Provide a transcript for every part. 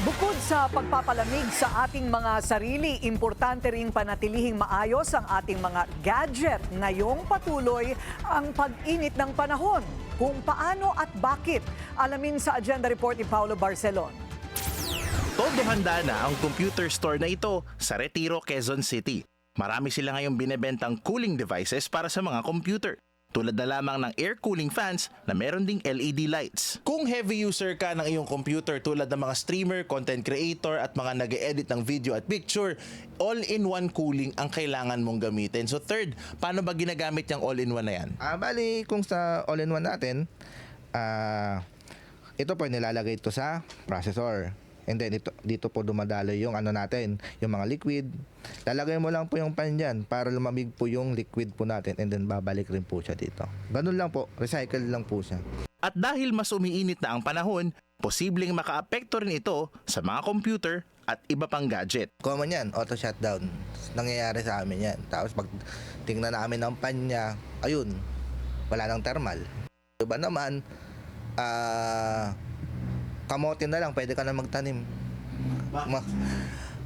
Bukod sa pagpapalamig sa ating mga sarili, importante ring panatilihing maayos ang ating mga gadget. Ngayong patuloy ang pag-init ng panahon. Kung paano at bakit, alamin sa agenda report ni Paulo Barcelon. Todo handa na ang computer store na ito sa Retiro, Quezon City. Marami sila ngayong binebentang cooling devices para sa mga computer. Tulad na lamang ng air cooling fans na meron ding LED lights. Kung heavy user ka ng iyong computer tulad ng mga streamer, content creator at mga nag-e-edit ng video at picture, all-in-one cooling ang kailangan mong gamitin. So third, paano ba ginagamit yung all-in-one na yan? Bali, kung sa all-in-one natin, ito po nilalagay ito sa processor. And then dito po dumadalo yung natin, yung mga liquid. Lalagay mo lang po yung pan dyan para lumamig po yung liquid po natin and then babalik rin po siya dito. Ganun lang po, recycle lang po siya. At dahil mas umiinit na ang panahon, posibleng makaapekto rin ito sa mga computer at iba pang gadget. Common yan, auto shutdown. Nangyayari sa amin yan. Tapos pag tingnan namin ng pan niya, ayun, wala nang thermal. Iba naman, kamote na lang, pwede ka na magtanim.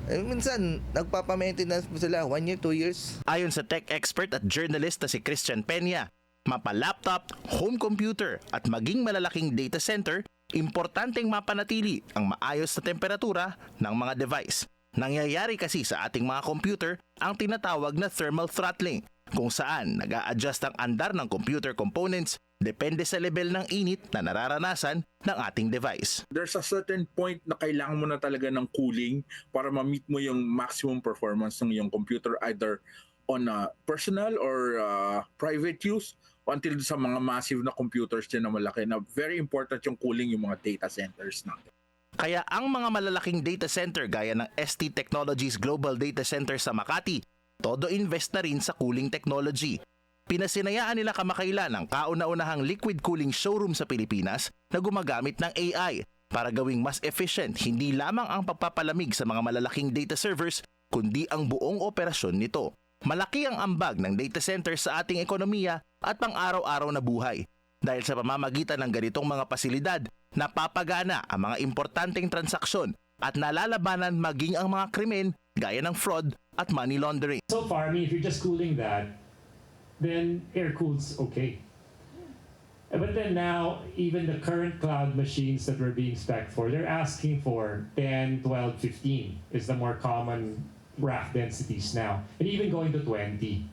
Minsan, nagpapa-maintenance mo sila 1 year, 2 years. Ayon sa tech expert at journalist na si Christian Peña, mapa-laptop, home computer at maging malalaking data center, importanteng mapanatili ang maayos na temperatura ng mga device. Nangyayari kasi sa ating mga computer ang tinatawag na thermal throttling, kung saan nag-a-adjust ang andar ng computer components depende sa level ng init na nararanasan ng ating device. There's a certain point na kailangan mo na talaga ng cooling para ma-meet mo yung maximum performance ng iyong computer either on a personal or private use until sa mga massive na computers din na malaki na very important yung cooling yung mga data centers natin. Kaya ang mga malalaking data center gaya ng ST Technologies Global Data Center sa Makati, todo invest na rin sa cooling technology. Pinasinayaan nila kamakailan ang kauna-unahang liquid cooling showroom sa Pilipinas na gumagamit ng AI para gawing mas efficient hindi lamang ang pagpapalamig sa mga malalaking data servers kundi ang buong operasyon nito. Malaki ang ambag ng data center sa ating ekonomiya at pang-araw-araw na buhay. Dahil sa pamamagitan ng ganitong mga pasilidad, napapagana ang mga importanteng transaksyon at nalalabanan maging ang mga krimen gaya ng fraud at money laundering. So far, if you're just cooling that, then air-cool's okay. But then now, even the current cloud machines that we're being spec'd for, they're asking for 10, 12, 15 is the more common rack densities now, and even going to 20.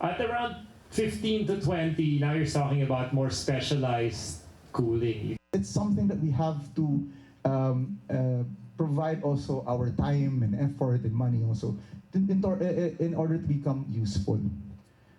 At around 15 to 20, now you're talking about more specialized cooling. It's something that we have to provide also our time and effort and money also in order to become useful,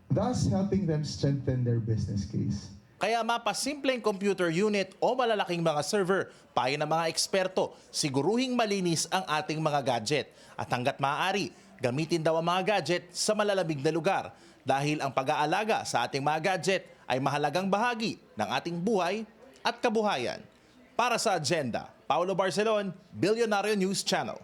thus helping them strengthen their business case. Kaya mapasimpleng computer unit o malalaking mga server, payo ng mga eksperto, siguruhing malinis ang ating mga gadget. At hanggat maaari, gamitin daw ang mga gadget sa malalamig na lugar dahil ang pag-aalaga sa ating mga gadget ay mahalagang bahagi ng ating buhay at kabuhayan. Para sa Agenda, Paulo Barcelon, Billionario News Channel.